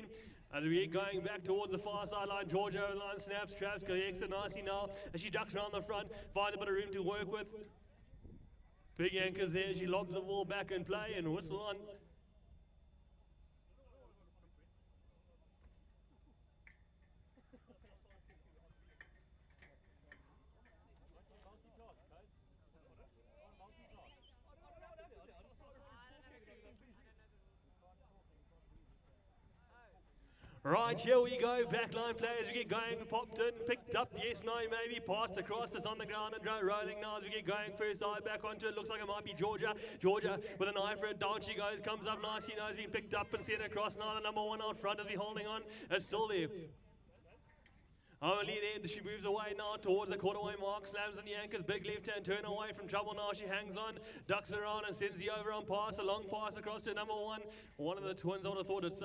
13. As we get going back towards the far sideline, Georgia over the line, snaps, traps, collects it nicely now as she ducks around the front, finds a bit of room to work with. Big anchors there, she lobs the ball back in play and whistle on. Right, here we go, backline players, we get going, popped in, picked up, yes, no, maybe, passed across, it's on the ground and rolling now as we get going, first eye back onto it, looks like it might be Georgia. Georgia with an eye for it, down she goes, comes up nicely, now has been picked up and sent across, now the number 1 out front as we holding on, it's still there. Only there, she moves away now towards the quarterway mark, slams in the anchors, big left hand turn away from trouble now, she hangs on, ducks around and sends the over on pass, a long pass across to number 1. One of the twins, I would have thought it's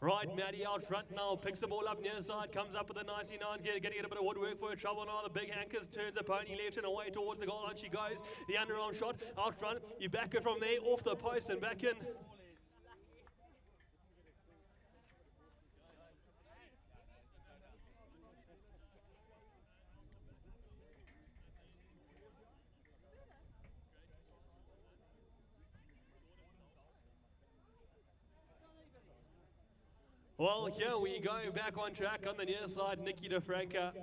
right, Maddie out front now, picks the ball up near the side, comes up with a nicely now, getting a bit of woodwork for her trouble now. The big anchors turns the pony left and away towards the goal line she goes. The underarm shot out front, you back her from there, off the post and back in. Well, here we go, back on track on the near side, Nikki DeFranca.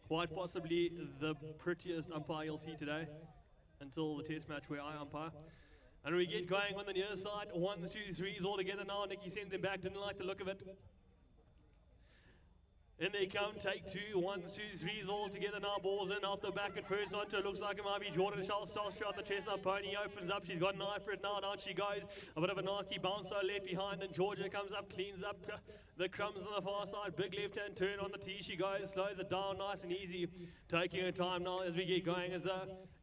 Quite possibly the prettiest umpire you'll see today, until the test match where I umpire. And we get going on the near side, 1s, 2s, 3s all together now. Nikki sends them back, didn't like the look of it. In they come, take 2, 1s, 2s, 3s all together now, balls in, out the back at first onto it, looks like it might be Jordan Charles shot the chestnut pony, opens up, she's got an eye for it now, down she goes, a bit of a nasty bounce so left behind and Georgia comes up, cleans up the crumbs on the far side, big left hand turn on the tee, she goes, slows it down nice and easy, taking her time now as we get going as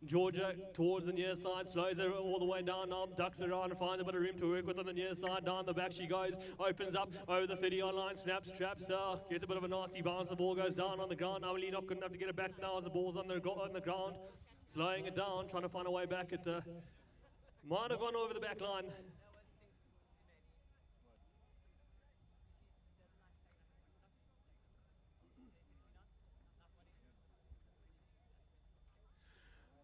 Georgia towards the near side, slows her all the way down now, ducks around and finds a bit of room to work with on the near side, down the back she goes, opens up over the 30-yard line, snaps, traps, gets a bit of a nasty bounce, the ball goes down on the ground, Emily not good enough to get it back now as the ball's on the ground, slowing it down, trying to find a way back, it might have gone over the back line.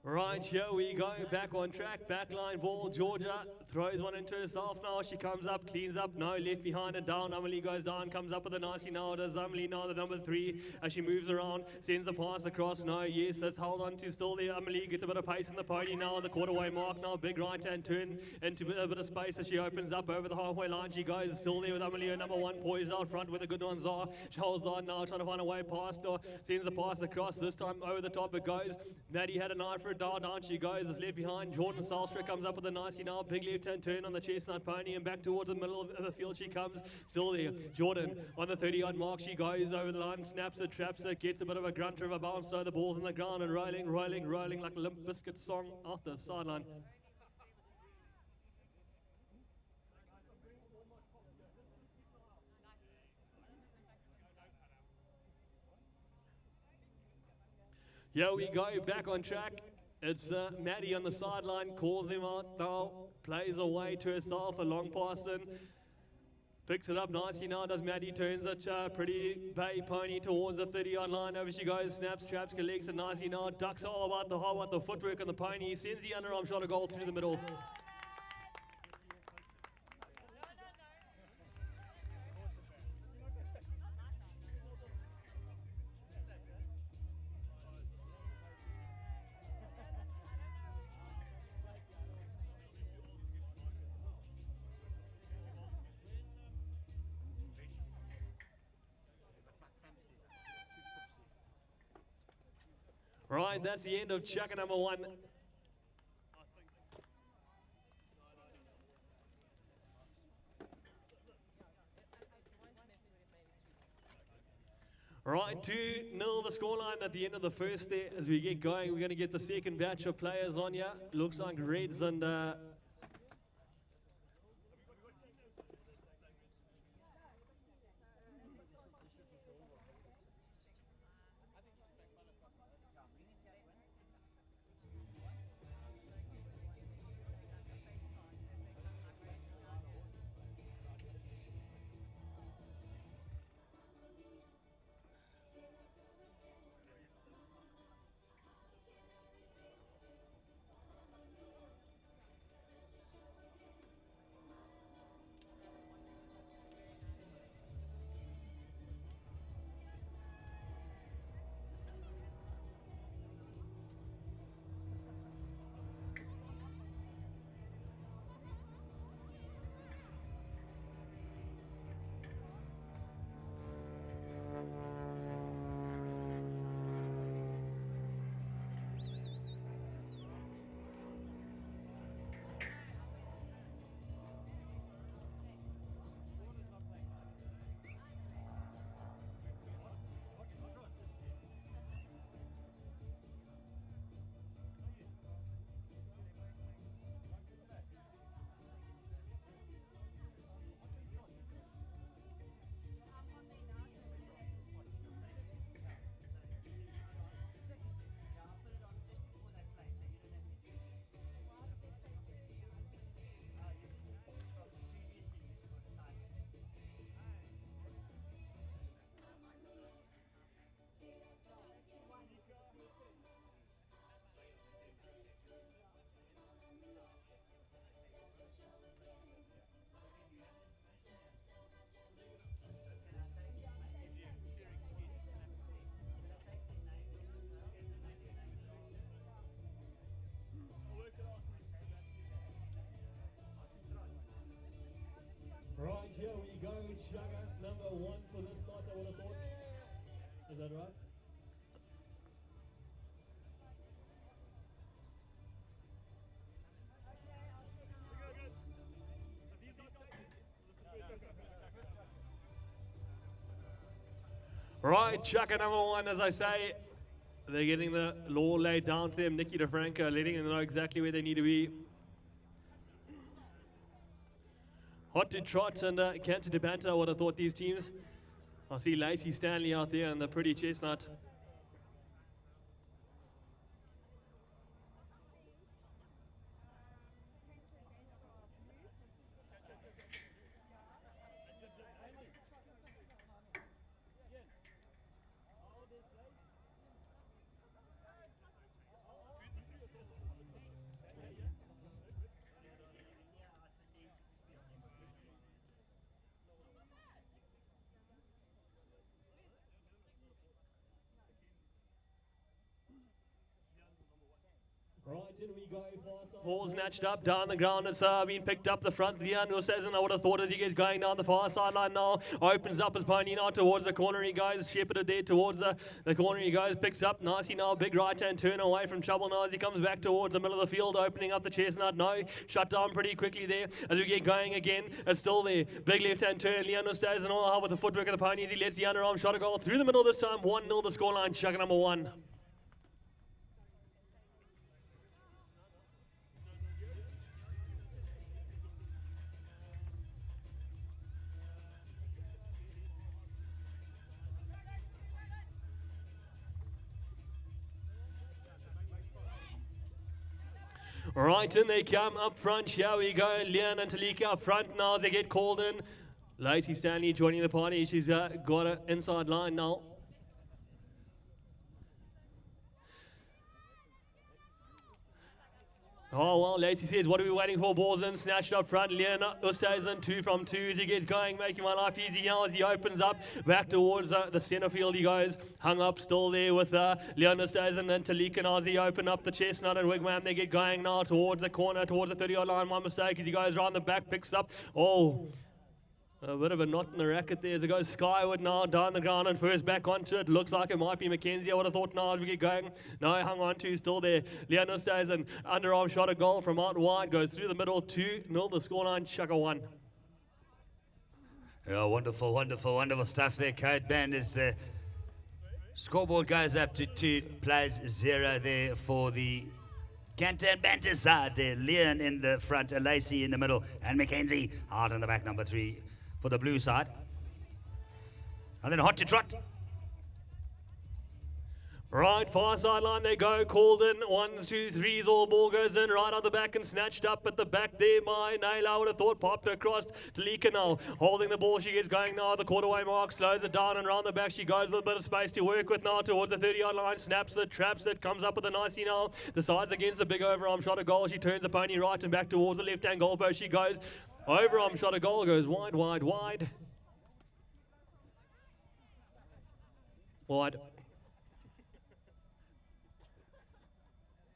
Right, here we go, back on track, backline ball, Georgia throws one into herself now, she comes up, cleans up, no, left behind and down, Emily goes down, comes up with a nicey now, does Emily now, the number 3, as she moves around, sends the pass across, no, yes, that's held on to still there, Emily gets a bit of pace in the pony now, on the quarterway mark now, big right hand turn into a bit of space as she opens up over the halfway line, she goes, still there with Emily, her number 1, poised out front where the good ones are, she holds on now, trying to find a way past, or sends the pass across, this time over the top it goes, Maddie had an eye for it, down she goes, is left behind, Jordan Salstra comes up with a nicey now, big left hand turn on the chestnut pony and back towards the middle of the field she comes, still there, Jordan on the 30-yard mark, she goes over the line, snaps it, traps it, gets a bit of a grunter of a bounce, so the ball's on the ground and rolling like a Limp Bizkit song off the sideline. Here we go, back on track. It's Maddie on the sideline, calls him out now, plays away to herself, a long pass in, picks it up nicely now, does Maddie, turns it, pretty bay pony towards the 30-yard line, over she goes, snaps, traps, collects it nicely now, ducks all about the footwork on the pony, sends the underarm shot, a goal through the middle. Right, that's the end of Chukka number 1. Right, 2-0 the scoreline at the end of the first there. As we get going, we're going to get the second batch of players on here. Looks like Reds and here we go. Chukka, number 1 for this night, I would have thought. Is that right? Right, Chukka number 1, as I say, they're getting the law laid down to them. Nicky DeFranco letting them know exactly where they need to be. Hot to Trot and Canter to Banter, I would have thought these teams. I see Lacey Stanley out there and the Pretty Chestnut. Right, in we go. Ball snatched up down the ground. It's been picked up the front. Leon says, and I would have thought as he gets going down the far sideline now. Opens up his pony now towards the corner. He goes shepherded there towards the corner. He goes, picks up nicely now. Big right hand turn away from trouble now as he comes back towards the middle of the field, opening up the chestnut. No, shut down pretty quickly there as we get going again. It's still there. Big left hand turn. Leon stays and all with the footwork of the ponies. He lets the underarm shot a goal through the middle this time. 1-0 the scoreline. Chukka number 1. Right, in they come up front. Here we go. Leon and Talika up front now. They get called in. Lacey Stanley joining the party. She's got an inside line now. Oh, well, Lacey says, what are we waiting for? Balls in, snatched up front. Leon stays in 2 from 2 as he gets going, making my life easy now as he opens up back towards the centre field. He goes, hung up still there with Leon stays in and Talika now as he open up the chestnut and Wigwam. They get going now towards the corner, towards the 30-yard line. My mistake as he goes around the back, picks up. Oh, a bit of a knot in the racket there as it goes skyward now, down the ground and first back onto it. Looks like it might be Mackenzie. I would have thought now as we get going. No, hung on to, still there. Leon stays and underarm shot a goal from out wide. Goes through the middle, 2-0 the scoreline, Chukka 1. Yeah, wonderful, wonderful, wonderful stuff there, Code Band. As the scoreboard goes up to 2 plays 0 there for the Canter and Banter side there. Leon in the front, Lacey in the middle, and Mackenzie out in the back, number 3. For the blue side. And then Hot to Trot. Right, far sideline they go, called in, 1, 2, 3, all ball goes in, right out the back and snatched up at the back there by Naila. I would have thought popped across to Lika now, holding the ball, she gets going now, the quarterway mark, slows it down and round the back, she goes with a bit of space to work with now towards the 30-yard line, snaps it, traps it, comes up with a nicey now, decides against the big overarm shot a goal, she turns the pony right and back towards the left-hand goalpost, she goes, overarm shot a goal, goes wide, wide, wide. Wide.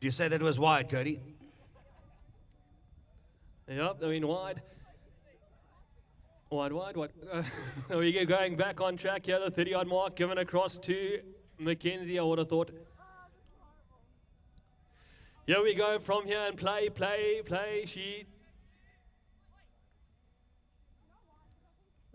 Do you say that was wide, Cody? Yep, I mean wide. Wide, wide, wide. We get going back on track here, the 30-yard mark, given across to Mackenzie, I would have thought. Here we go from here and play, play, play.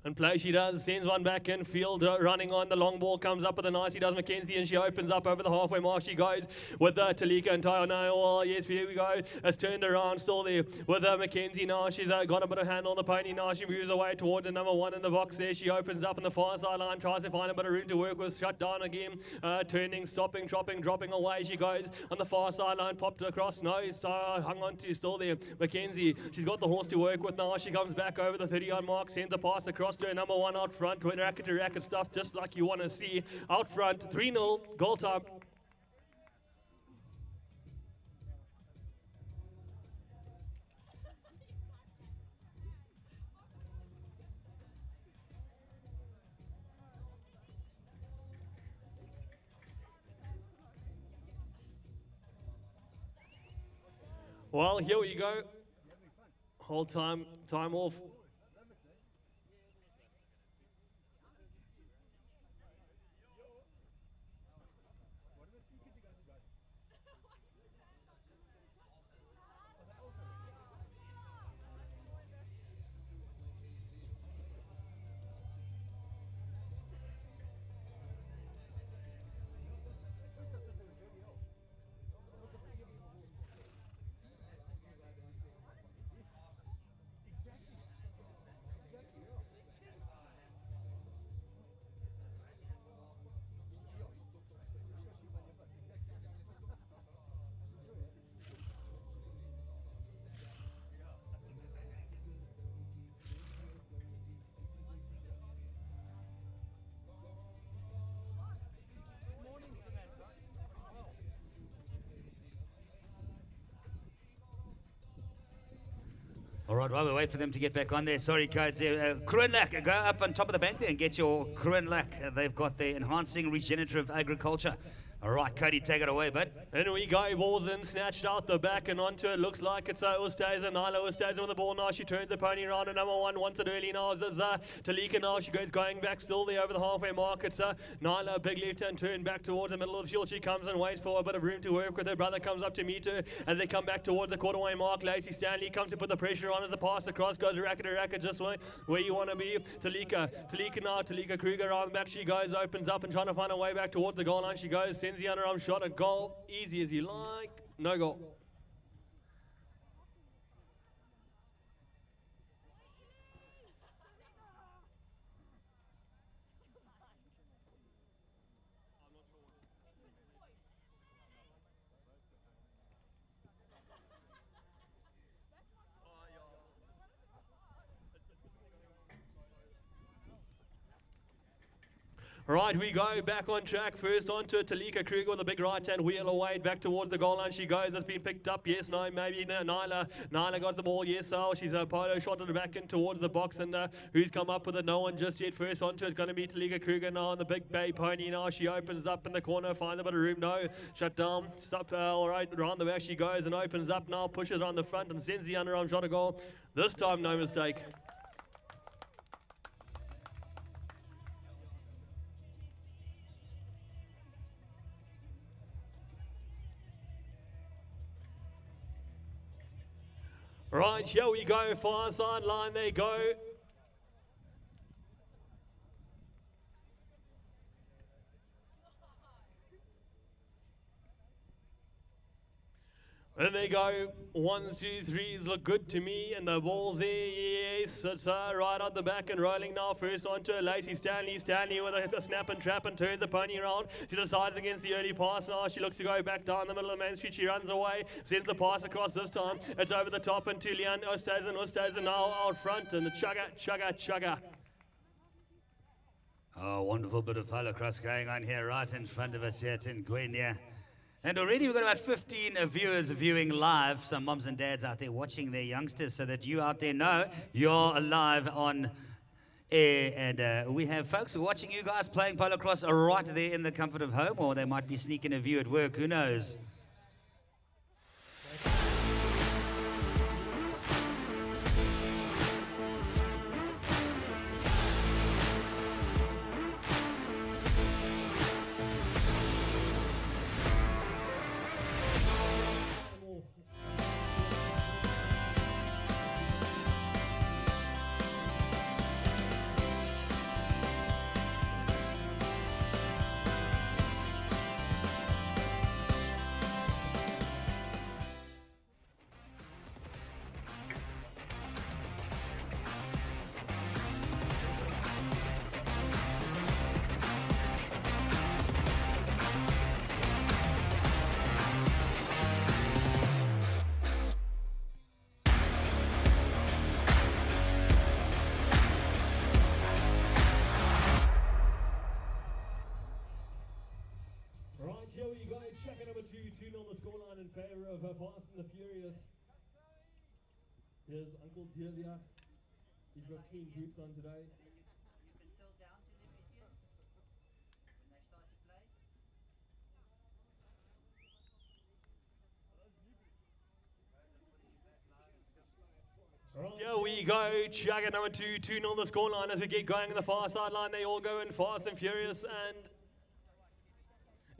And play she does, sends one back in field, running on, the long ball comes up with a nice, he does Mackenzie, and she opens up over the halfway mark, she goes with Talika and Tayo now, oh yes, here we go, it's turned around, still there with Mackenzie now, she's got a bit of hand on the pony now, she moves away towards the number 1 in the box there, she opens up in the far sideline, tries to find a bit of room to work with, shut down again, turning, stopping, dropping away, she goes on the far sideline, popped across, no, hung on to, still there, Mackenzie, she's got the horse to work with now, she comes back over the 30-yard mark, sends a pass across to number 1 out front, with racket to racket stuff, just like you want to see. Out front, 3-0, goal time. Well, here we go. Whole time off. All right, while we wait for them to get back on there, sorry, codes here. Kroonlak, go up on top of the bank there and get your Kroonlak. They've got the enhancing regenerative agriculture. All right, Cody, take it away, bud. And we go, balls in, snatched out the back and onto it. Looks like it's Ustazen. Nyla Ustazen with the ball now. She turns the pony around, and number one wants it early now. It's Talika now. She goes going back still there over the halfway mark. It's Nyla, big left hand turn back towards the middle of the field. She comes and waits for a bit of room to work with. Her brother comes up to meet her as they come back towards the quarterway mark. Lacey Stanley comes to put the pressure on as the pass across goes racket just where you want to be. Talika now. Talika Kruger around the back. She goes, opens up and trying to find her way back towards the goal line. She goes, sends the underarm shot. A goal, easy as you like, no goal. Right, we go back on track. First onto Talika Kruger with a big right-hand wheel away, back towards the goal line. She goes, it's been picked up. Yes, no, maybe Nyla got the ball. Yes, so she's a polo shot it back in towards the box. And who's come up with it? No one just yet. First onto it's going to be Talika Kruger now on the big bay pony now. She opens up in the corner, finds a bit of room. No, shut down. Stop. All right, around the back she goes and opens up now, pushes around the front and sends the underarm shot a goal. This time, no mistake. Right, here we go, far sideline they go. And they go, 1, 2, 3s look good to me, and the ball's there, yes, it's right on the back and rolling now, first onto Lacey Stanley with a snap and trap and turns the pony around. She decides against the early pass now, she looks to go back down the middle of Main Street, she runs away, sends the pass across this time, it's over the top and to Leanne Ustazen now out front, and the Chugga. Oh, wonderful bit of PoloCrosse going on here right in front of us here at Ngwenya. And already we've got about 15 viewers viewing live, some moms and dads out there watching their youngsters so that you out there know you're live on air. And we have folks watching you guys playing PoloCrosse right there in the comfort of home, or they might be sneaking a view at work, who knows. Here we go, Chukka number 2 on the scoreline in favour of Fast and the Furious. Here's Uncle Delia. He's got clean boots on today. You can tell down to the video when they start to play. Here we go, Chukka number 2 on the scoreline as we get going on the far sideline. They all go in Fast and Furious and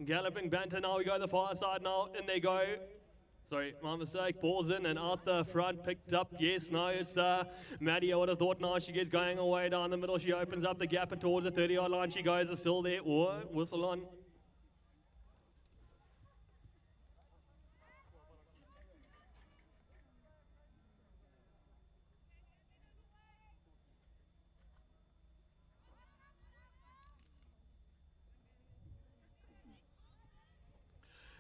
galloping banter. Now we go to the far side now, and they go. Sorry, my mistake. Balls in and out the front, picked up. Yes, no, it's Maddie. I would have thought now she gets going away down the middle. She opens up the gap and towards the 30-yard line. She goes, is still there. Whoa, whistle on.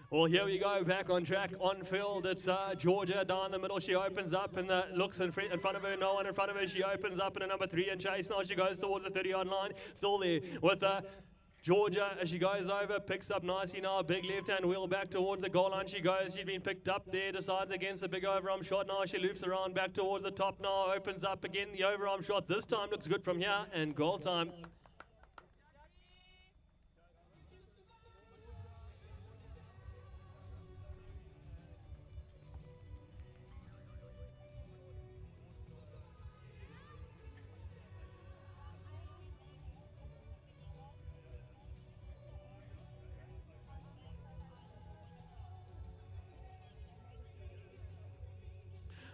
Well, here we go, back on track, on field. It's Georgia down the middle. She opens up and looks in front of her. No one in front of her. She opens up in a number 3 and chase. Now she goes towards the 30-yard line. Still there with Georgia, as she goes over, picks up nicely now. Big left-hand wheel back towards the goal line. She goes. She's been picked up there. Decides against the big overarm shot. Now she loops around back towards the top now. Opens up again. The overarm shot this time looks good from here. And goal time.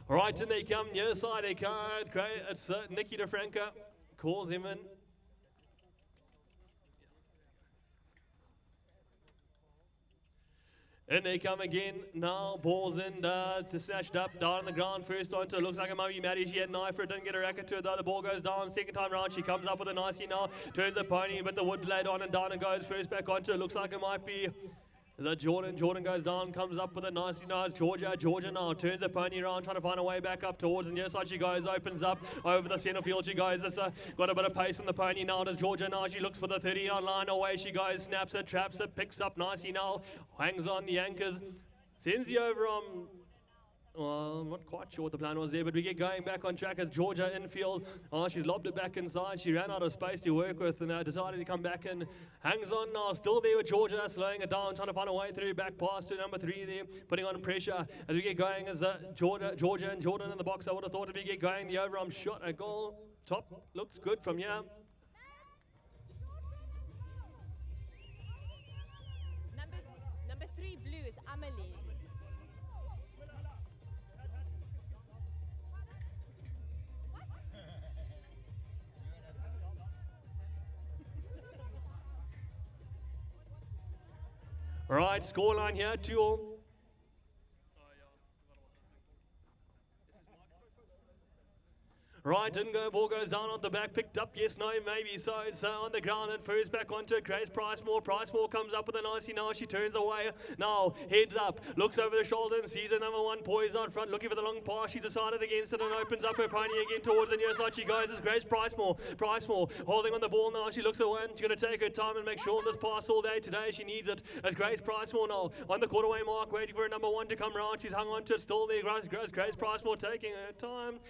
Right, and they come, near side, they can't. Great, it's Nicky DeFranco, calls him in. And they come again, now balls in, to snatched up, down on the ground, first onto, looks like it might be Maddie, she had an eye for it, didn't get a racket to it, though the ball goes down, second time round, she comes up with a nicey now, turns the pony, but the wood laid on and down and goes first back onto, looks like it might be that Jordan goes down, comes up with a nicely nice Georgia now turns the pony around, trying to find a way back up towards the near side. She goes, opens up over the centre field. She goes, it's got a bit of pace in the pony now. Does Georgia now? She looks for the 30-yard line. Away she goes, snaps it, traps it, picks up nicely now, hangs on the anchors, sends the over on. Well, I'm not quite sure what the plan was there, but we get going back on track as Georgia infield. Oh, she's lobbed it back inside. She ran out of space to work with and decided to come back and hangs on now. Still there with Georgia, slowing it down, trying to find a way through. Back pass to number 3 there, putting on pressure as we get going as Georgia and Jordan in the box. I would have thought if we get going, the overarm shot, a goal. Top looks good from here. Number 3 blue is Amelie. Right, scoreline here, 2-2. Right, didn't go, ball goes down on the back, picked up, yes, no, maybe, so it's on the ground and first back onto Grace Pricemore. Pricemore comes up with a nicey now, she turns away, now heads up, looks over the shoulder and sees the number 1 poised out front, looking for the long pass. She decided against it and opens up her pony again towards the near side. She goes, it's Grace Pricemore. Pricemore holding on the ball now, she looks away and she's going to take her time and make sure this pass all day today. She needs it. It's Grace Pricemore now on the quarterway mark, waiting for her number 1 to come round. She's hung on to it, still there. Grace Pricemore taking her time,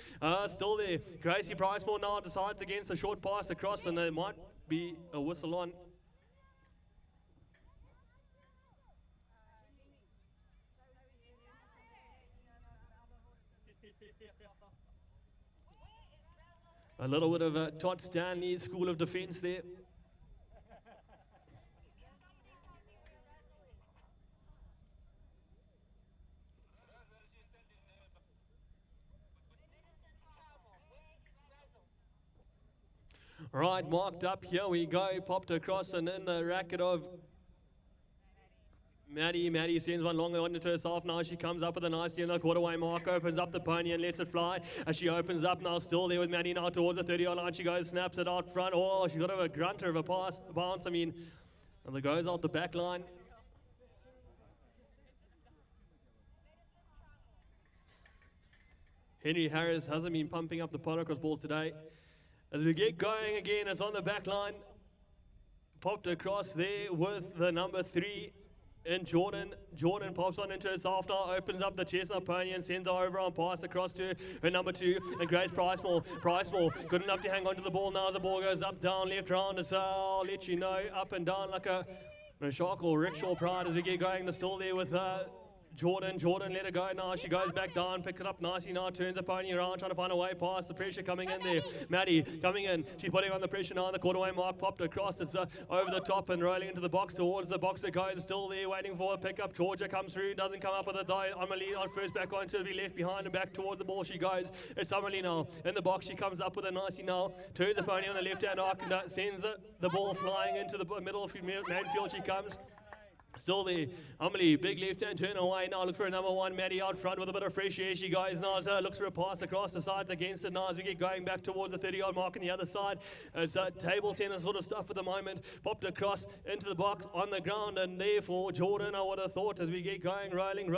still there. Gracie Pricemore now decides against a short pass across, and there might be a whistle on. A little bit of Todd Stanley School of Defence there. Right, marked up, here we go, popped across and in the racket of Maddie. Maddie sends one long on into herself now. She comes up with a nice in the quarterway mark, opens up the pony and lets it fly. As she opens up now, still there with Maddie now towards the 30-yard line. She goes, snaps it out front. Oh, she's got a grunter of a bounce. I mean, and it goes out the back line. Henry Harris hasn't been pumping up the PoloCrosse balls today. As we get going again, it's on the back line. Popped across there with the number 3 in Jordan. Jordan pops on into herself now, opens up the chestnut pony and sends her over on pass across to her number 2 and Grace Pricemore. Pricemore good enough to hang on to the ball now as the ball goes up, down, left, round. It's I'll let you know, up and down like a shark or rickshaw pride as we get going. They're still there with Jordan let her go now. She goes back down, picks it up nicely now, turns the pony around, trying to find a way past the pressure coming in there. Maddie coming in, she's putting on the pressure now on the quarterway mark, popped across, it's over the top and rolling into the box towards the box. It goes, still there, waiting for a pickup. Georgia comes through, doesn't come up with a die. Amelie on first back on to be left behind and back towards the ball she goes. It's Amelie now in the box, she comes up with a nicely now, turns the pony on the left hand arc and sends the ball flying into the middle of midfield. She comes. Still there, Amelie, big left hand turn away now, look for a number 1, Maddie out front with a bit of fresh air. She goes now, looks for a pass across the sides against it now as we get going back towards the 30-yard mark on the other side. It's table tennis sort of stuff at the moment. Popped across into the box on the ground and there for Jordan, I would have thought, as we get going, rolling.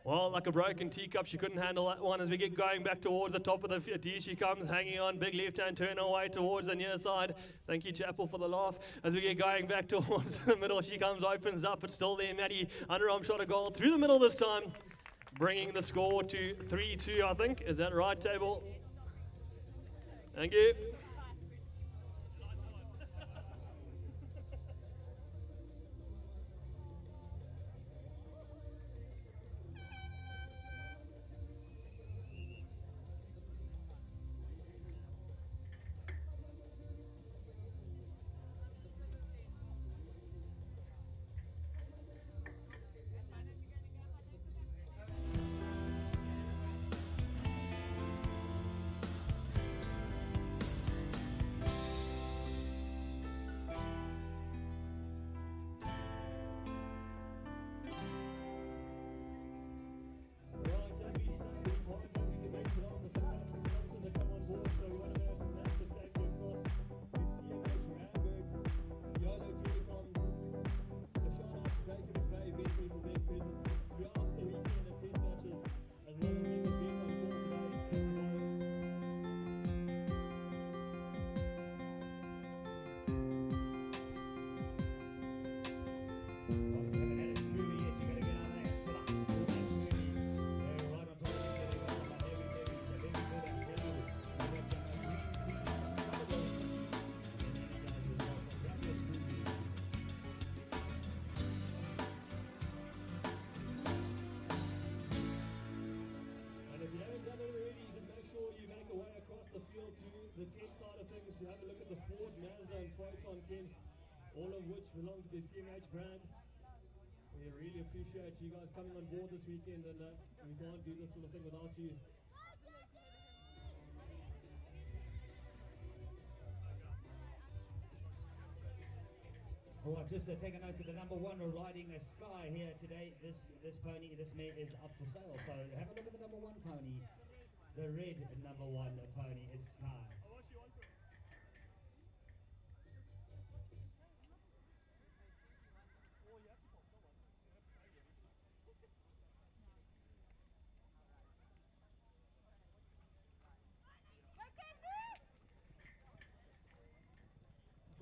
Well, like a broken teacup, she couldn't handle that one. As we get going back towards the top of the field, here she comes, hanging on, big left-hand turn away towards the near side. Thank you, Chapel, for the laugh. As we get going back towards the middle, she comes, opens up, it's still there, Maddie. Underarm shot a goal through the middle this time, bringing the score to 3-2, I think. Is that right, Table? Thank you. All of which belong to the CMH brand. We really appreciate you guys coming on board this weekend, and we can't do this sort of thing without you. All right, just to take a note of the number one riding a Sky here today. This pony, this mare is up for sale. So have a look at the number one pony. The red number one pony is Sky.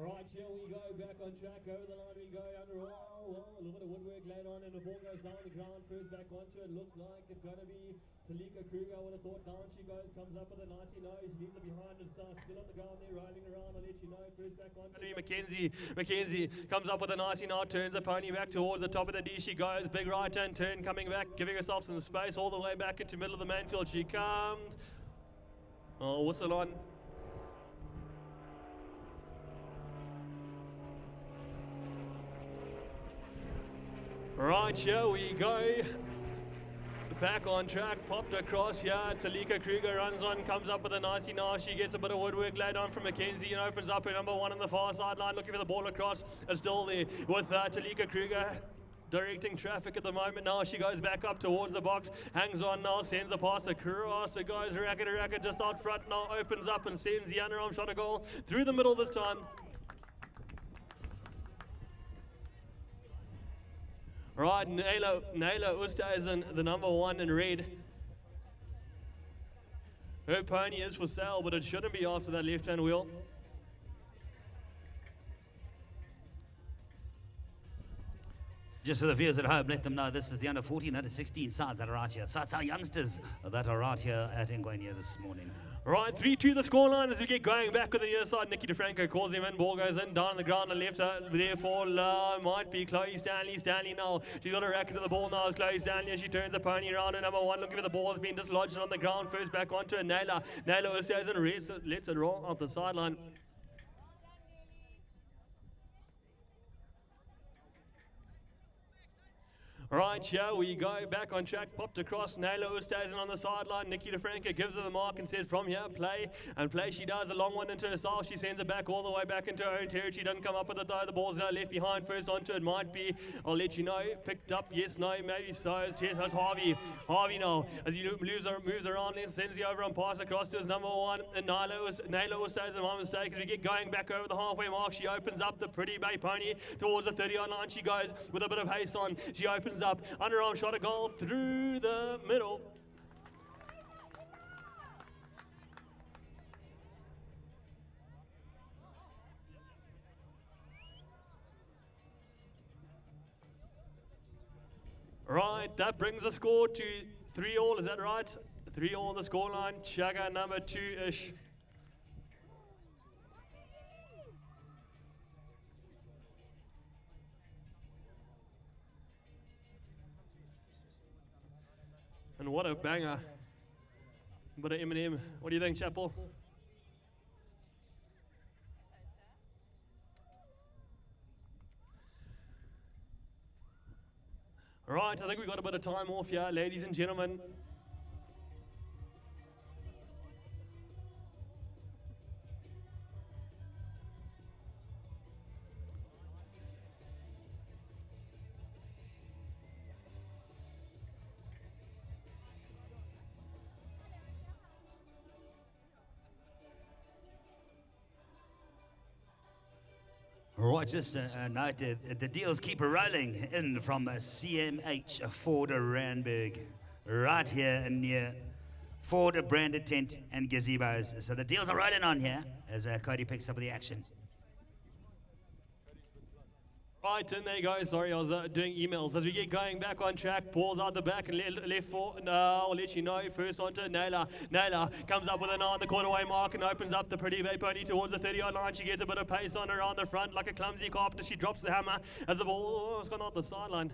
Right, here we go, back on track, over the line we go, under, a little bit of woodwork laid on, and the ball goes down the ground, first back onto it, looks like it's going to be Talika Kruger. I would have thought down she goes, comes up with a nicey nose, leaves it behind, and still on the ground there, rolling around. I'll let you know, first back onto it. Mackenzie comes up with a nicey nod, turns the pony back towards the top of the D, she goes, big right hand turn, coming back, giving herself some space, all the way back into middle of the main field, she comes, whistle on. Right, here we go. Back on track, popped across here. Talika Kruger runs on, comes up with a nicey nice. She gets a bit of woodwork laid on from Mackenzie and opens up her number one on the far sideline, looking for the ball across. It's still there with Talika Kruger directing traffic at the moment. Now she goes back up towards the box, hangs on now, sends the pass across. It goes racket just out front now, opens up and sends the underarm shot a goal through the middle this time. Right, Naila Oosthuizen, the number one in red. Her pony is for sale, but it shouldn't be after that left-hand wheel. Just for the viewers at home, let them know this is the under 14, under 16 sides that are out here. So it's our youngsters that are out here at Ngwenya this morning. Right, 3-2 the scoreline as we get going back with the near side. Nikki DeFranco calls him in, ball goes in, down on the ground and left. Therefore, might be Chloe Stanley. Stanley now, she's got a racket to the ball now. As Chloe Stanley as she turns the pony around. Her number one, looking for the ball, has been dislodged on the ground. First back onto it, Naila Oosthuizen lets it roll off the sideline. Right, here we go, back on track, popped across, Naila Oosthuizen on the sideline, Nikki DeFranco gives her the mark and says from here, play, and play she does, a long one into herself, she sends it back all the way back into her own territory, doesn't come up with it though, the ball's now left behind, first onto it might be, I'll let you know, picked up, yes, no, maybe so, it's Harvey now, as he moves around and sends the over and pass across to his number one, and Naila Oosthuizen, my mistake, as we get going back over the halfway mark, she opens up the pretty bay pony, towards the 30-yard line she goes, with a bit of haste on, she opens comes up. Underarm shot a goal through the middle. Right, that brings the score to 3-all, is that right? 3-all the scoreline, Chukka number 2-ish. And what a banger. But an M&M. What do you think, Chapel? Right, I think we've got a bit of time off here, ladies and gentlemen. Right, just a note, the deals keep rolling in from CMH Ford Randburg, right here near Ford branded tent and gazebos. So the deals are rolling on here as Cody picks up the action. Right, and there you go. Sorry, I was doing emails. As we get going back on track, balls out the back and left foot. I'll let you know. First onto Naylor. Naylor comes up with an eye on the quarterway mark and opens up the pretty bay pony towards the 30-yard line. She gets a bit of pace on around the front like a clumsy carpenter. She drops the hammer as the ball has gone out the sideline.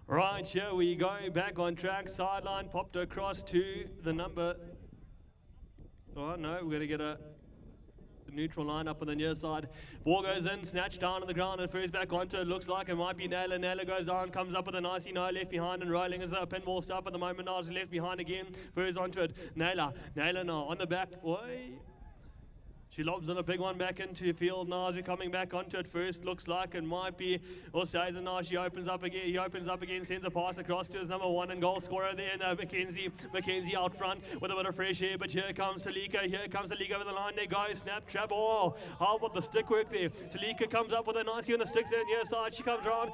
Right, here we go, back on track, sideline, popped across to the number, oh no, we're going to get a neutral line up on the near side. Ball goes in, snatched down on the ground and first back onto it, looks like it might be Naylor. Naylor goes down, comes up with a nicey no, left behind and rolling as a pinball stuff at the moment now, is left behind again, first onto it, Naylor now on the back, oi. She lobs in a big one back into the field now as we're coming back onto it first. Looks like it might be Osaisen now. She opens up again. He opens up again, sends a pass across to his number 1 and goal scorer there. Mackenzie. Mackenzie out front with a bit of fresh air. But here comes Talika. Here comes Talika over the line. There goes. Snap, trap. Oh, how about the stick work there? Talika comes up with a nicey on the sticks there near side. She comes round.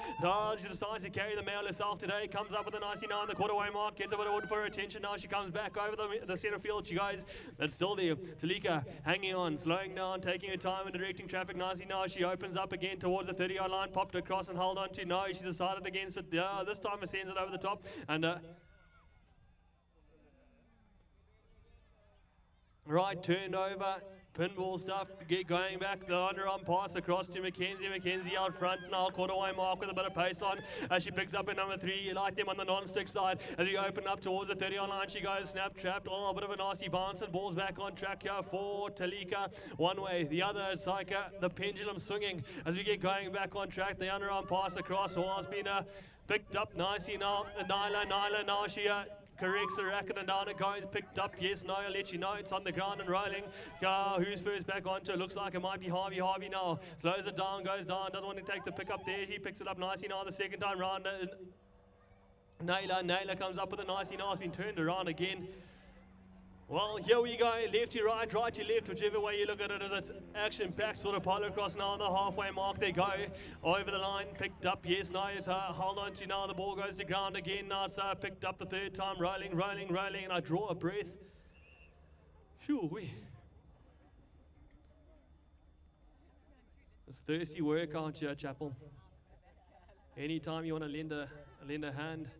She decides to carry the mail herself today. Comes up with a nicey now on the quarterway mark. Gets a bit of wood for her attention now. She comes back over the center field. She goes. That's still there. Talika hanging on. Slowing down, taking her time and directing traffic nicely now. She opens up again towards the 30-yard line, popped across and held on to. No, she decided against it. This time it sends it over the top. And right, turned over. Pinball stuff, get going back, the underarm pass across to Mackenzie. Mackenzie out front now, quarterway mark with a bit of pace on as she picks up at number 3. You like them on the non-stick side. As you open up towards the 30-yard line, she goes snap, trapped, a bit of a nasty bounce and ball's back on track here for Talika. One way, the other, it's like the pendulum swinging as we get going back on track. The underarm pass across, has been picked up nicely now. Nyla now, she corrects the racket and down it goes, picked up, yes, no, I'll let you know, it's on the ground and rolling. Who's first back onto it? Looks like it might be Harvey now. Slows it down, goes down, doesn't want to take the pick up there. He picks it up nicely now the second time round. Naylor comes up with a nicely now, it's been turned around again. Well, here we go, left to right, right to left, whichever way you look at it, as it's action-packed sort of PoloCrosse now on the halfway mark. They go over the line, picked up, yes, no, it's hold on to now, the ball goes to ground again. Now it's picked up the third time, rolling, and I draw a breath. Phew-wee. It's thirsty work, aren't you, Chapel? Anytime you want to lend a hand.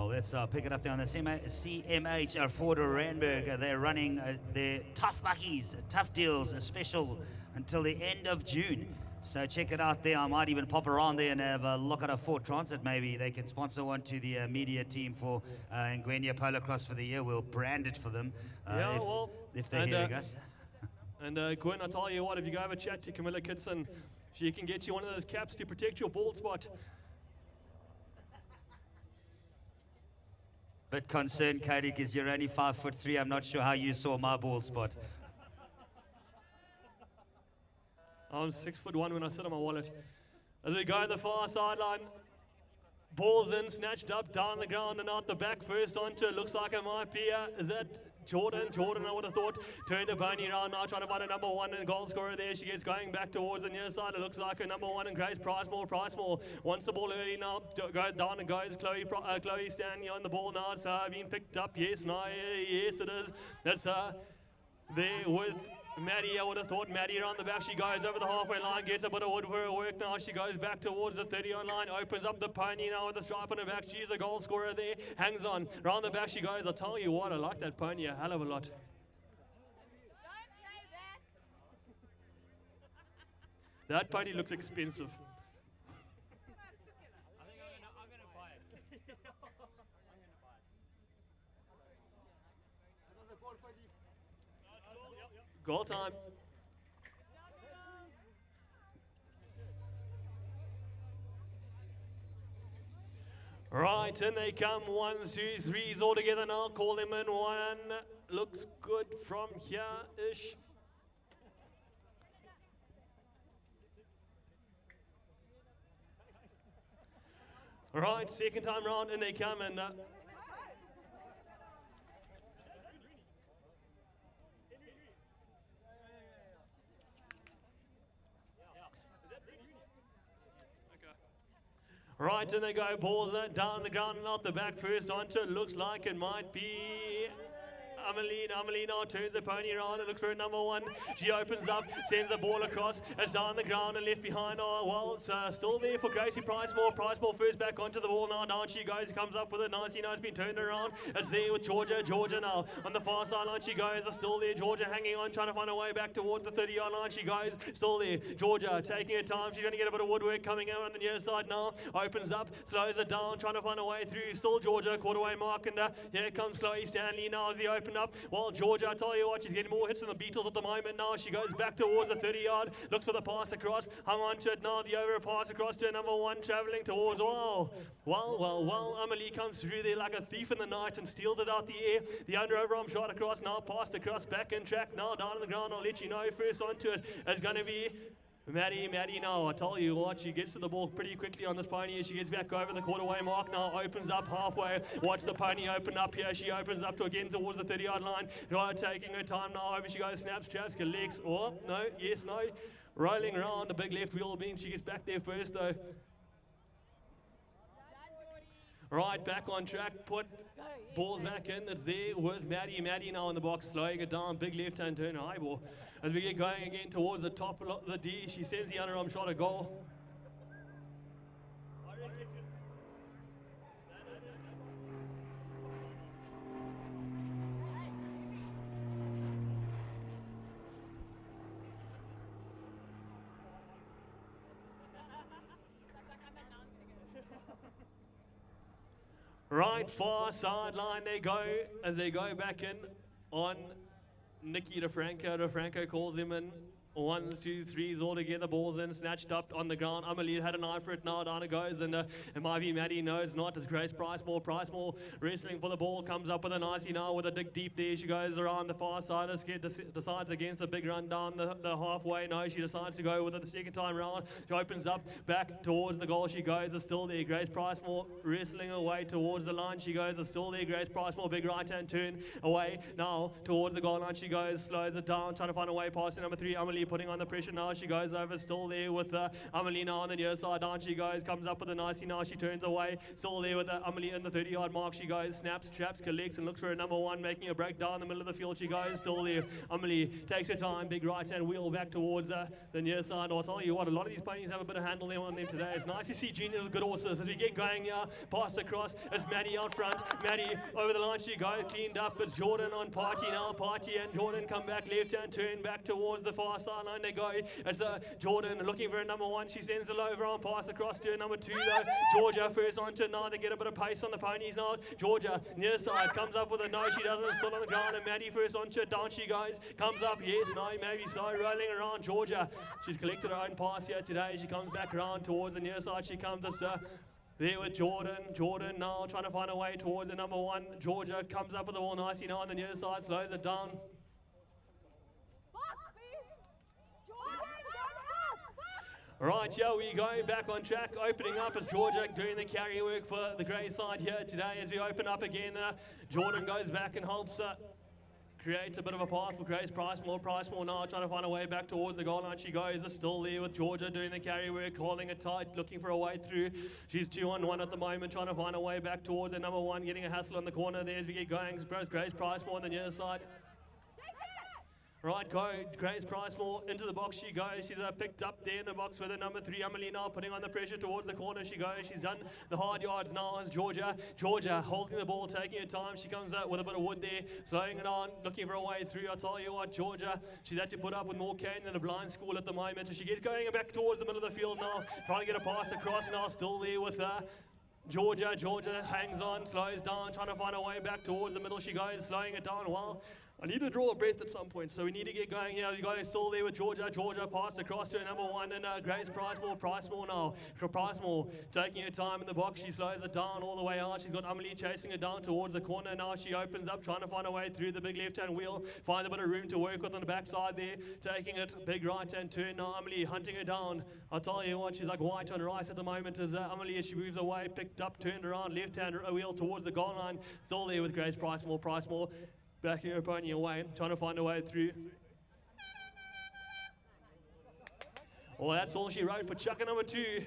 Well, let's pick it up down the CMH Ford Randburg. They're running their tough buckies, tough deals, special until the end of June. So check it out there. I might even pop around there and have a look at a Ford Transit. Maybe they can sponsor one to the media team for Ngwenya PoloCrosse for the year. We'll brand it for them if they're hearing us. And Gwen, I tell you what, if you go have a chat to Camilla Kitson, she can get you one of those caps to protect your bald spot. Bit concerned, Cody, because you're only 5'3". I'm not sure how you saw my bald spot. I'm 6'1" when I sit on my wallet. As we go to the far sideline, ball's in, snatched up, down the ground and out the back. First onto it, looks like it might be, is that Jordan, I would have thought, turned the pony around now, trying to find a number one and goal scorer there. She gets going back towards the near side. It looks like a number one and Grace Pricemore wants the ball early now. Goes down and goes Chloe standing on the ball now. It's being picked up. Yes, no, yes it is. That's there with Maddie. I would have thought Maddie around the back. She goes over the halfway line, gets a bit of wood for her work now. She goes back towards the 30-yard line, opens up the pony now with the stripe on her back. She's a goal scorer there, hangs on. Round the back she goes. I'll tell you what, I like that pony a hell of a lot. That pony looks expensive. I think I'm gonna buy it. Goal time. Right, and they come. 1, 2, 3s all together now. Call them in. One looks good from here-ish. Right, second time round, and they come. And right, and they go, balls down the ground and out the back. First onto it, looks like it might be Amelie now turns the pony around and looks for a number one. She opens up, sends the ball across. It's down the ground and left behind. Oh, well, it's still there for Gracie Pricemore. Pricemore first back onto the ball now. Down she goes, comes up with it nicely. Now it's been turned around. It's there with Georgia. Georgia now on the far sideline. She goes, it's still there. Georgia hanging on, trying to find her way back towards the 30-yard line. She goes, still there. Georgia taking her time. She's going to get a bit of woodwork coming out on the near side now. Opens up, slows it down, trying to find her way through. Still Georgia, quarter-way mark. And here comes Chloe Stanley now as the open up. Well, Georgia, I tell you what, she's getting more hits than the Beatles at the moment now. She goes back towards the 30-yard, looks for the pass across, hung on to it now, the over pass across to number one, travelling towards, well, Amelie comes through there like a thief in the night and steals it out the air. The under overarm shot across now, passed across, back in track now, down on the ground. I'll let you know. First onto it is going to be Maddie now, I tell you what, she gets to the ball pretty quickly on this pony as she gets back over the quarter-way mark now, opens up halfway. Watch the pony open up here. She opens up to again towards the 30-yard line. Taking her time now, over she goes, snaps, traps, collects, no, yes, no. Rolling around the big left wheel beam. She gets back there first though. Right, back on track, put balls back in. It's there with Maddie now in the box, slowing it down, big left-hand turn, high ball. As we get going again towards the top of the D, she sends the underarm shot a goal. Right, far sideline they go as they go back in on Nikki DeFranco. DeFranco calls him in. 1, 2, 3s all together, balls in, snatched up on the ground. Amelie had an eye for it now, down it goes, and it might be Maddie, no it's not, it's Grace Pricemore wrestling for the ball, comes up with a nicey now with a dig deep there. She goes around the far side, decides against a big run down the halfway. No, she decides to go with it the second time round. She opens up, back towards the goal she goes, it's still there. Grace Pricemore wrestling away towards the line, she goes, it's still there. Grace Pricemore, big right hand turn away, now towards the goal line she goes, slows it down, trying to find a way past number 3, Amelie Amelie putting on the pressure now. She goes over, still there with Amelie now on the near side. Down she goes, comes up with a nicey now. She turns away, still there with Amelie in the 30-yard mark. She goes, snaps, traps, collects, and looks for a number one, making a break down the middle of the field. She goes, still there. Amelie takes her time, big right hand wheel back towards the near side. I'll tell you what, a lot of these ponies have a bit of handle there on them today. It's nice to see juniors with good horses as we get going here. Pass across, it's Maddie out front. Maddie over the line she goes, cleaned up. It's Jordan on Party now. Party and Jordan come back left hand, turn back towards the far sideline. They go. It's Jordan looking for a number one. She sends the over on, pass across to number two though. Georgia first onto now. They get a bit of pace on the ponies now. Georgia near side comes up with a no. She doesn't, still on the ground. And Maddie first onto it. Down she goes. Comes up. Yes, no, maybe so. Rolling around Georgia. She's collected her own pass here today. She comes back around towards the near side. She comes to there with Jordan. Jordan now trying to find a way towards the number one. Georgia comes up with the ball nicely now on the near side. Slows it down. Right, yeah, we go back on track, opening up as Georgia doing the carry work for the grey side here today. As we open up again, Jordan goes back and helps creates a bit of a path for Grace Pricemore now trying to find a way back towards the goal line. She goes, still there with Georgia doing the carry work, holding it tight, looking for a way through. She's 2-on-1 at the moment, trying to find a way back towards the number one, getting a hassle in the corner there as we get going. Grace Pricemore on the near side. Right, go, Grace Pricemore into the box she goes. She's picked up there in the box with the number 3, Amelie now putting on the pressure towards the corner. She goes, she's done the hard yards now as Georgia. Georgia holding the ball, taking her time. She comes out with a bit of wood there, slowing it on, looking for a way through. I tell you what, Georgia, she's had to put up with more cane than a blind school at the moment. So she gets going back towards the middle of the field now, trying to get a pass across now, still there with Georgia hangs on, slows down, trying to find a way back towards the middle. She goes, slowing it down well. I need to draw a breath at some point, so we need to get going here. You guys still there with Georgia. Georgia passed across to number one, and Grace Pricemore now. Pricemore taking her time in the box. She slows it down all the way out. She's got Amelie chasing her down towards the corner now. She opens up, trying to find a way through the big left-hand wheel. Find a bit of room to work with on the backside there. Taking it, big right-hand turn now. Amelie hunting her down. I'll tell you what, she's like white on rice at the moment as Amelie, as she moves away, picked up, turned around, left-hand wheel towards the goal line. Still there with Grace Pricemore. Backing her pony away, trying to find a way through. Well, that's all she wrote for Chukka number 2.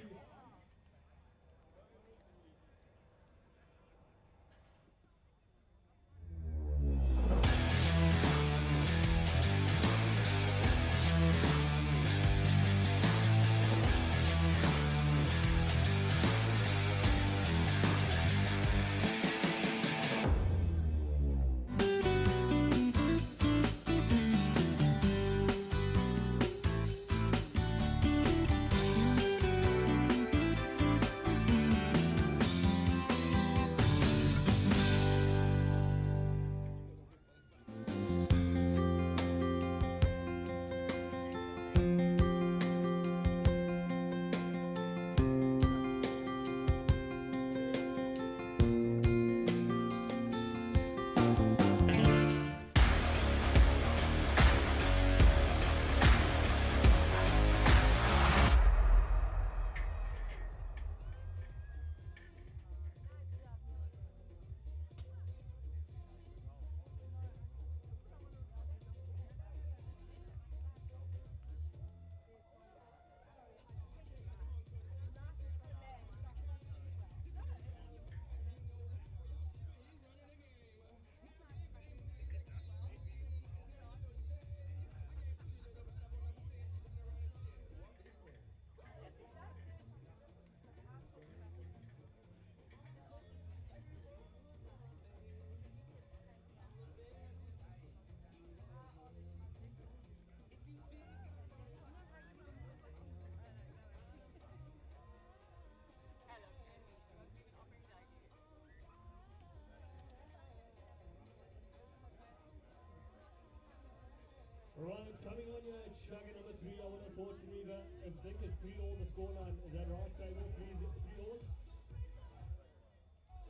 Right, coming on your Chukka number 3, I want to report to me that I think it's 3-all the scoreline. Is that right, Taylor? 3-all?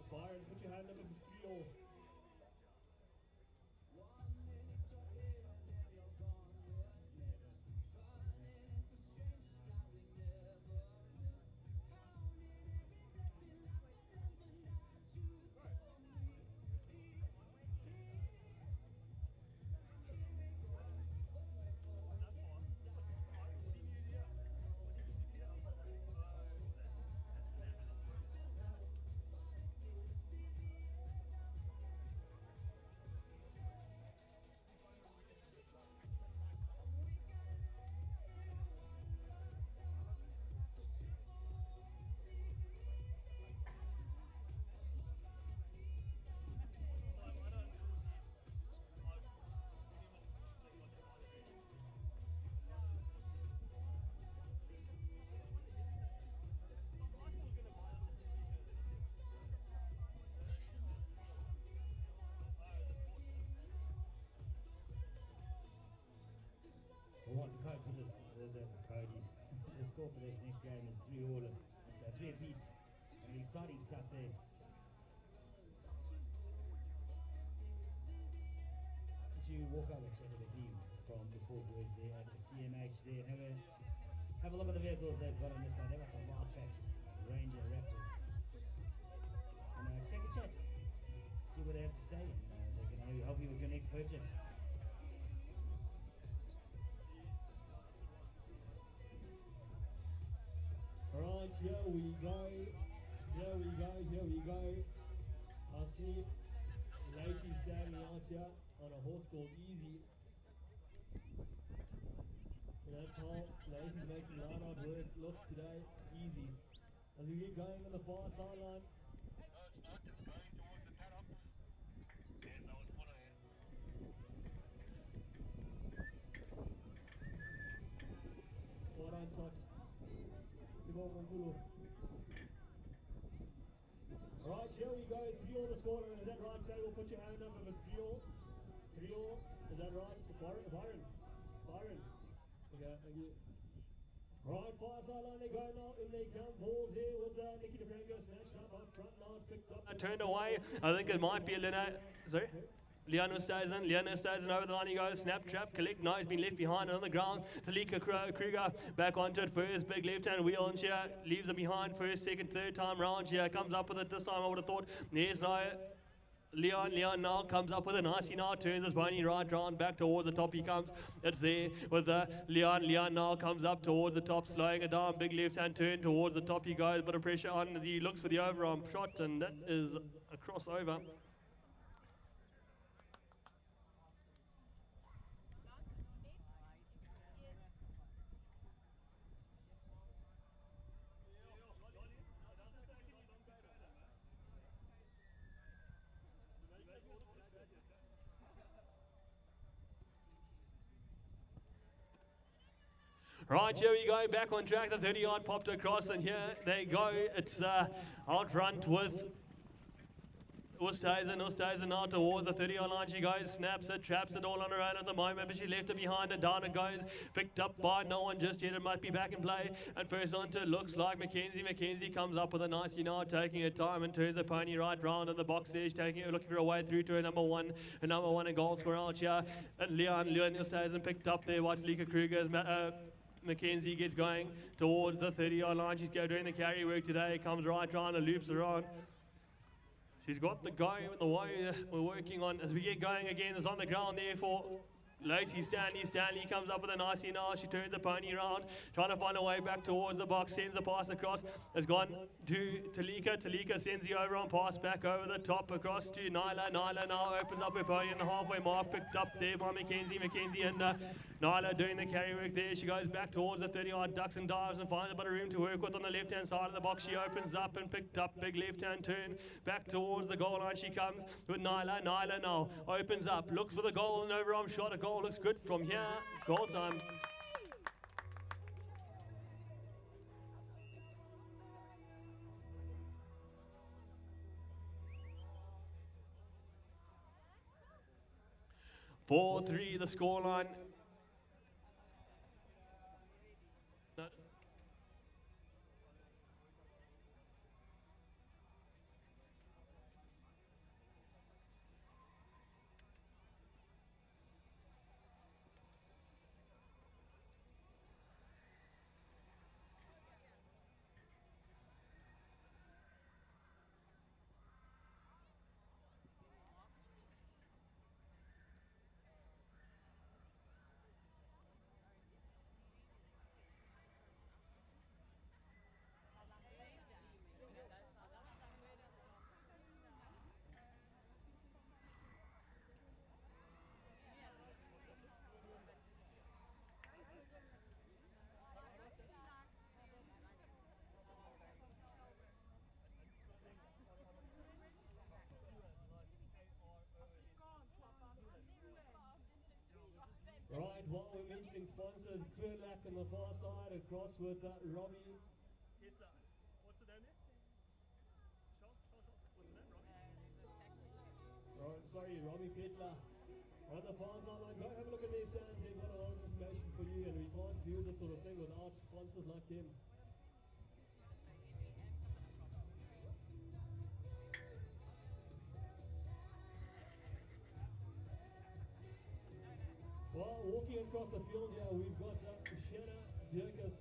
Byron, put your hand up if it's 3-all. the Cody. The score for this next game is 3-all. It's 3 apiece. And exciting stuff there. Did you walk over to the team from the Fort Worth there at the CMH there and have a look at the vehicles they've got on this one. They've got some wild tracks, Ranger Raptors. And check a chat. See what they have to say. And they can help you with your next purchase. Alright, here we go. Here we go, here we go. I see Lacey standing out here on a horse called Easy. That's how Lacey's making line out work look today. Easy. As we get going on the far sideline. Well done, Tot. Right, here we go. 3-all the scorer. Is that right, Say? We'll put your hand up if it's 3-all. 3-all. Is that right? Byron. Okay, thank you. Right, far sideline they go now. In they come. Balls here with Nicky DeFranco snatched up front now. Picked up. Turned away. I think it might be a Leon Oosthuizen over the line, he goes, snap, trap, collect, no, he's been left behind on the ground. Talika Kruger back onto it first, big left-hand wheel, and she leaves it behind first, second, third time round. She comes up with it this time, I would have thought. There's no Leon now comes up with a nice, he now turns his pony right round back towards the top he comes. It's there with Leon now comes up towards the top, slowing it down, big left-hand turn towards the top he goes, bit of pressure on, he looks for the overarm shot, and that is a crossover. Right, here we go, back on track, the 30-yard popped across, and here they go. It's out front with Oosthuizen now towards the 30-yard line. She goes, snaps it, traps it all on her own at the moment, but she left it behind, and down it goes. Picked up by no one just yet. It might be back in play. And first onto it looks like Mackenzie. Mackenzie comes up with a nice, taking her time and turns the pony right round in the box edge, looking for a way through to her number one and goal scorer out here. And Leon Oosthuizen picked up there. Watch Lika Kruger's. Mackenzie gets going towards the 30-yard line. She's doing the carry work today. Comes right round and loops around. She's got the guy with the way we're working on. As we get going again, it's on the ground there for Lacey Stanley. Stanley comes up with a nice now. She turns the pony around, trying to find a way back towards the box, sends the pass across. Has gone to Talika. Talika sends the overarm pass back over the top across to Nyla. Nyla now opens up her pony in the halfway mark, picked up there by Mackenzie. Mackenzie and Nyla doing the carry work there. She goes back towards the 30-yard, ducks and dives and finds a bit of room to work with on the left-hand side of the box. She opens up and picked up, big left-hand turn. Back towards the goal line she comes with Nyla. Nyla now opens up, looks for the goal, and overarm shot. A goal looks good from here. Goal time. Four, 3, the scoreline. Right, while we're mentioning sponsors, Clearlac on the far side, across with Robbie. Tesla. What's the name there? What's the name, Robbie? Right, sorry, Robbie Petler. On the far sideline, go have a look at their stands. They've got a lot of information for you, and we can't do this sort of thing without sponsors like them. Well, walking across the field here, we've got Shanna Dirkus,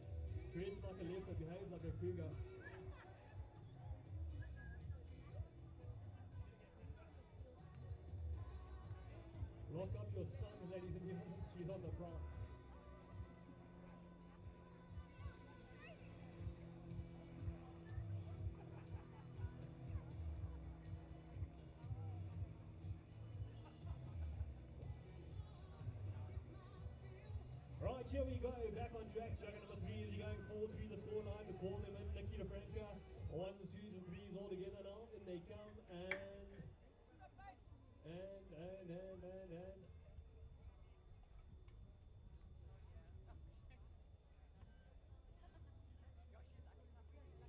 dressed like a leopard, behaves like a cougar. Lock up your son, ladies and gentlemen. She's on the front. Right, here we go, back on track. Chukka number 3 is going forward through the score line to call them in. Nikki DeFranca, 1s, 2s, and 3s all together now. In they come, and.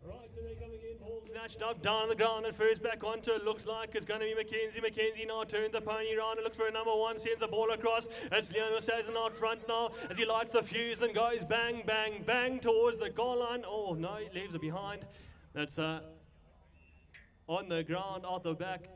Right, so they're coming in. Snatched up, down on the ground, and first back onto it. Looks like it's going to be Mackenzie. Mackenzie now turns the pony round and looks for a number 1, sends the ball across. It's Leon Sazen out front now as he lights the fuse and goes bang, bang, bang towards the goal line. Oh no, he leaves it behind. That's on the ground, out the back.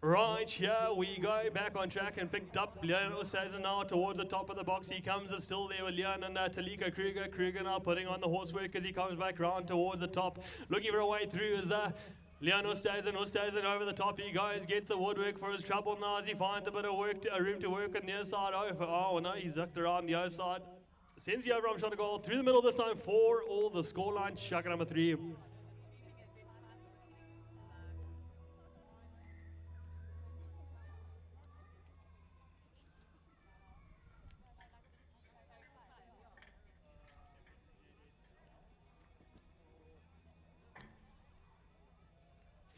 Right, here we go, back on track and picked up Leon Sazen now towards the top of the box. He comes, it's still there with Leon and Talika Kruger. Kruger now putting on the horsework as he comes back round towards the top. Looking for a way through is Leon Oosthuizen over the top. He goes, gets the woodwork for his trouble now as he finds a bit of work, room to work on the near side. Oh no, he's zucked around the outside. Sends the overarm shot a goal through the middle this time for all the scoreline. Chukka number 3.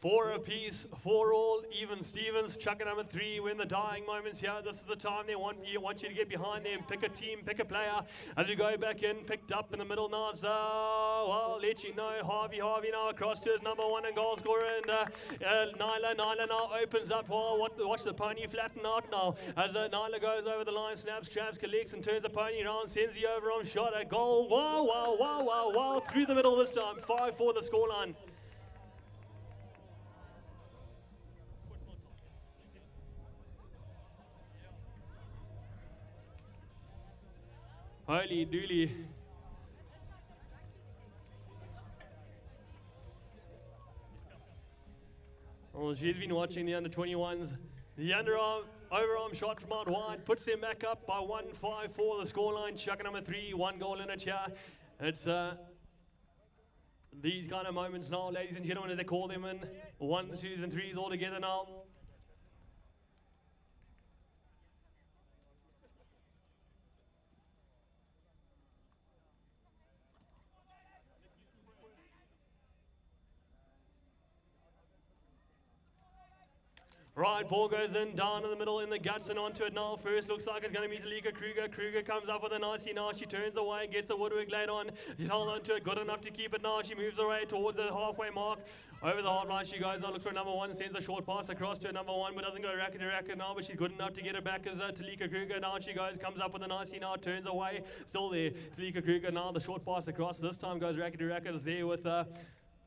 Four apiece, 4 all, even Stevens. Chukka number 3, we're in the dying moments here. This is the time they want you to get behind them. Pick a team, pick a player. As we go back in, picked up in the middle now. So, I'll let you know. Harvey now across to his number 1 and goal scorer. And Nyla now opens up. Well, watch the pony flatten out now. As Nyla goes over the line, snaps, traps, collects, and turns the pony around. Sends the overarm shot at goal. Wow. Through the middle this time. 5 for the scoreline. Holy dooly. Well, she's been watching the under-21s. The overarm shot from out wide puts them back up by 1-5 for the scoreline. Chukka number 3, 1 goal in it here. It's these kind of moments now, ladies and gentlemen, as they call them in. 1s, 2s, and 3s all together now. Right, ball goes in, down in the middle, in the guts and onto it now. First looks like it's going to be Talika Kruger. Kruger comes up with a nicey now. She turns away, gets the woodwork laid on. She's holding on to it, good enough to keep it now. She moves away towards the halfway mark. Over the hard line she goes now, looks for number 1, sends a short pass across to number 1, but doesn't go racket to racket now, but she's good enough to get it back as Talika Kruger. Now she goes, comes up with a nicey now, turns away. Still there, Talika Kruger now, the short pass across. This time goes racket to racket. It's there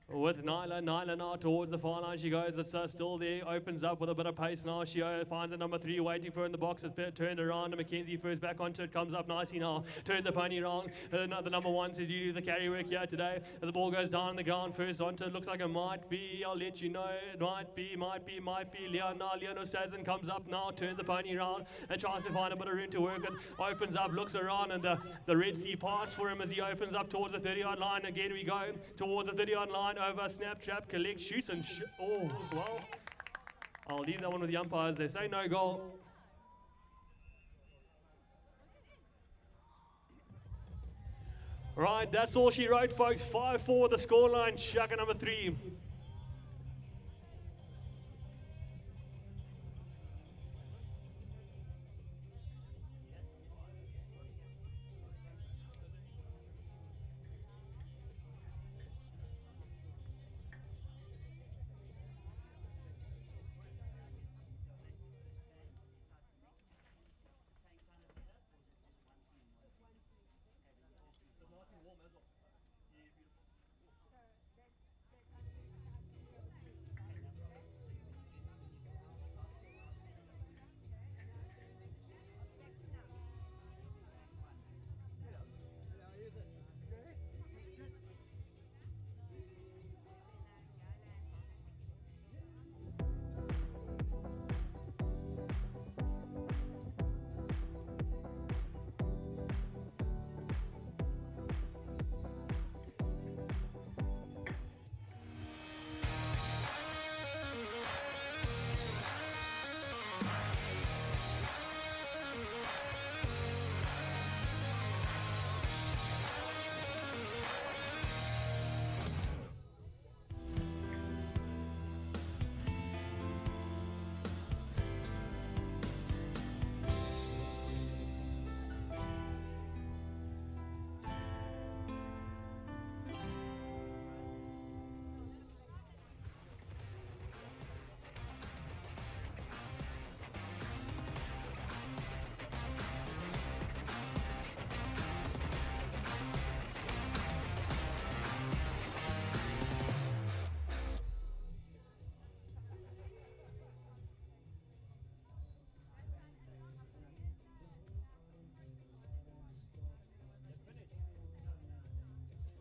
with Nyla now towards the far line she goes. It's still there, opens up with a bit of pace now. She finds a number 3 waiting for her in the box. It's turned around and Mackenzie first back onto it, comes up nicely now, turns the pony around. The number 1 says you do the carry work here today. As the ball goes down on the ground first onto it, looks like it might be, I'll let you know, it might be Leon now. Leon Oosthuizen comes up now, turns the pony around and tries to find a bit of room to work with. Opens up, looks around, and the Red Sea parts for him as he opens up towards the 30-yard line. Again we go towards the 30-yard line. Over, snap, trap, collect, shoots, and oh, well, I'll leave that one with the umpires. They say no goal. Right, that's all she wrote, folks. 5-4 the scoreline. Chukka number 3.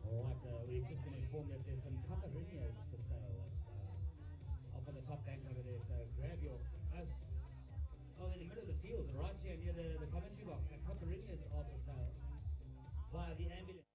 Alright, we've just been informed that there's some caipirinhas for sale. It's up on the top bank over there, so grab your... Oh, in the middle of the field, right here near the commentary box. The caipirinhas are for sale via the ambulance.